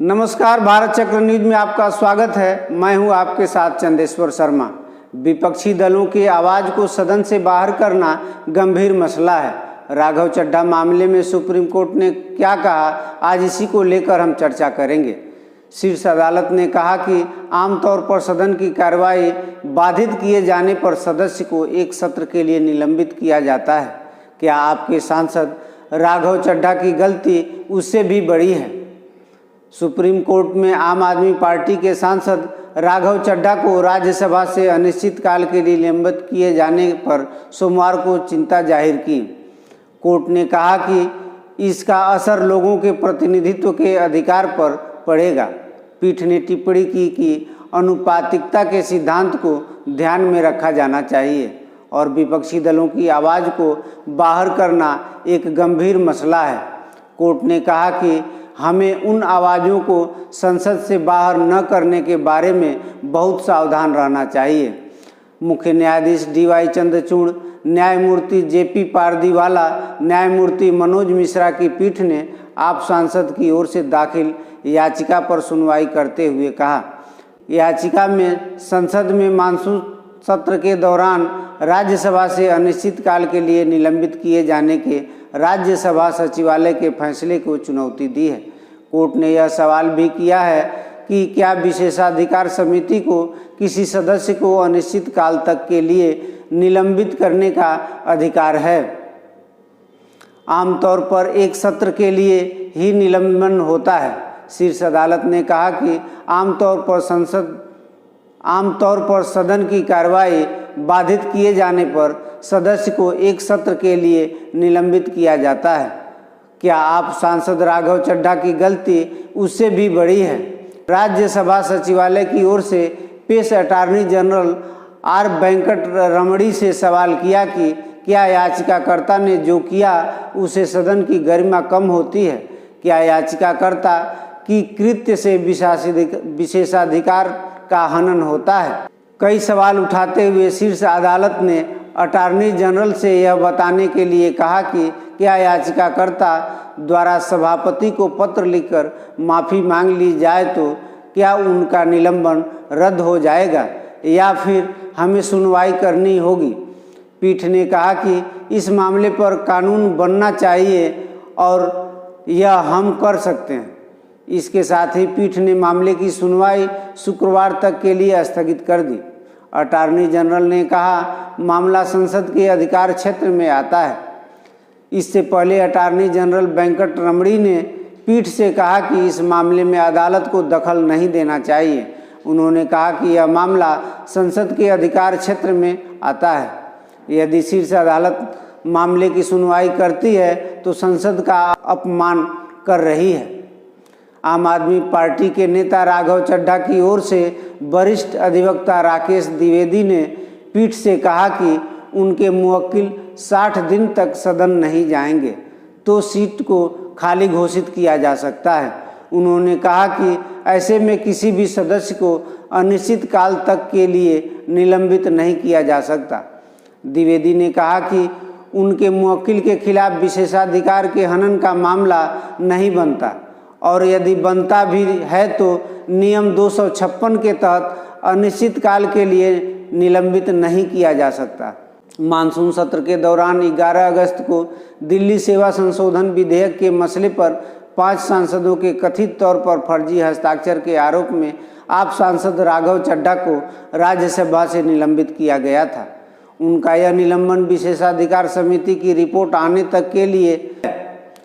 नमस्कार, भारत चक्र न्यूज में आपका स्वागत है। मैं हूं आपके साथ चंदेश्वर शर्मा। विपक्षी दलों की आवाज़ को सदन से बाहर करना गंभीर मसला है। राघव चड्ढा मामले में सुप्रीम कोर्ट ने क्या कहा, आज इसी को लेकर हम चर्चा करेंगे। शीर्ष अदालत ने कहा कि आमतौर पर सदन की कार्रवाई बाधित किए जाने पर सदस्य को एक सत्र के लिए निलंबित किया जाता है। क्या आपके सांसद राघव चड्ढा की गलती उससे भी बड़ी है? सुप्रीम कोर्ट में आम आदमी पार्टी के सांसद राघव चड्ढा को राज्यसभा से अनिश्चितकाल के लिए निलंबित किए जाने पर सोमवार को चिंता जाहिर की। कोर्ट ने कहा कि इसका असर लोगों के प्रतिनिधित्व के अधिकार पर पड़ेगा। पीठ ने टिप्पणी की कि अनुपातिकता के सिद्धांत को ध्यान में रखा जाना चाहिए और विपक्षी दलों की आवाज़ को बाहर करना एक गंभीर मसला है। कोर्ट ने कहा कि हमें उन आवाज़ों को संसद से बाहर न करने के बारे में बहुत सावधान रहना चाहिए। मुख्य न्यायाधीश DY चंद्रचूड़, न्यायमूर्ति JP पारदीवाला, न्यायमूर्ति मनोज मिश्रा की पीठ ने आप सांसद की ओर से दाखिल याचिका पर सुनवाई करते हुए कहा, याचिका में संसद में मानसून सत्र के दौरान राज्यसभा से अनिश्चितकाल के लिए निलंबित किए जाने के राज्यसभा सचिवालय के फैसले को चुनौती दी है। कोर्ट ने यह सवाल भी किया है कि क्या विशेषाधिकार समिति को किसी सदस्य को अनिश्चित काल तक के लिए निलंबित करने का अधिकार है। आमतौर पर एक सत्र के लिए ही निलंबन होता है। शीर्ष अदालत ने कहा कि आमतौर पर सदन की कार्रवाई बाधित किए जाने पर सदस्य को एक सत्र के लिए निलंबित किया जाता है। क्या आप सांसद राघव चड्ढा की गलती उससे भी बड़ी है? राज्यसभा सचिवालय की ओर से पेश अटॉर्नी जनरल R वेंकट रमणी से सवाल किया कि क्या याचिकाकर्ता ने जो किया उसे सदन की गरिमा कम होती है? क्या याचिकाकर्ता की कृत्य से विशेषाधिकार का हनन होता है? कई सवाल उठाते हुए शीर्ष अदालत ने अटॉर्नी जनरल से यह बताने के लिए कहा कि क्या याचिकाकर्ता द्वारा सभापति को पत्र लिखकर माफ़ी मांग ली जाए तो क्या उनका निलंबन रद्द हो जाएगा या फिर हमें सुनवाई करनी होगी। पीठ ने कहा कि इस मामले पर कानून बनना चाहिए और यह हम कर सकते हैं। इसके साथ ही पीठ ने मामले की सुनवाई शुक्रवार तक के लिए स्थगित कर दी। अटॉर्नी जनरल ने कहा, मामला संसद के अधिकार क्षेत्र में आता है। इससे पहले अटॉर्नी जनरल वेंकट रमणी ने पीठ से कहा कि इस मामले में अदालत को दखल नहीं देना चाहिए। उन्होंने कहा कि यह मामला संसद के अधिकार क्षेत्र में आता है। यदि शीर्ष अदालत मामले की सुनवाई करती है तो संसद का अपमान कर रही है। आम आदमी पार्टी के नेता राघव चड्ढा की ओर से वरिष्ठ अधिवक्ता राकेश द्विवेदी ने पीठ से कहा कि उनके मुवक्किल 60 दिन तक सदन नहीं जाएंगे तो सीट को खाली घोषित किया जा सकता है। उन्होंने कहा कि ऐसे में किसी भी सदस्य को अनिश्चित काल तक के लिए निलंबित नहीं किया जा सकता। द्विवेदी ने कहा कि उनके मुवक्किल के खिलाफ विशेषाधिकार के हनन का मामला नहीं बनता और यदि बनता भी है तो नियम 256 के तहत अनिश्चित काल के लिए निलंबित नहीं किया जा सकता। मानसून सत्र के दौरान 11 अगस्त को दिल्ली सेवा संशोधन विधेयक के मसले पर 5 सांसदों के कथित तौर पर फर्जी हस्ताक्षर के आरोप में आप सांसद राघव चड्ढा को राज्यसभा से निलंबित किया गया था। उनका यह निलंबन विशेषाधिकार समिति की रिपोर्ट आने तक के लिए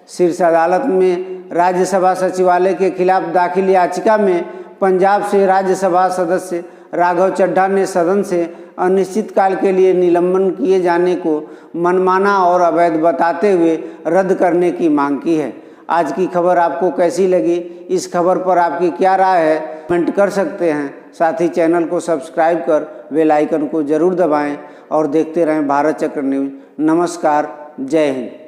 शीर्ष अदालत में राज्यसभा सचिवालय के खिलाफ दाखिल याचिका में पंजाब से राज्यसभा सदस्य राघव चड्ढा ने सदन से अनिश्चितकाल के लिए निलंबन किए जाने को मनमाना और अवैध बताते हुए रद्द करने की मांग की है। आज की खबर आपको कैसी लगी? इस खबर पर आपकी क्या राय है? कमेंट कर सकते हैं। साथ ही चैनल को सब्सक्राइब कर बेल आइकन को जरूर दबाएं और देखते रहें भारत चक्र न्यूज। नमस्कार, जय हिंद।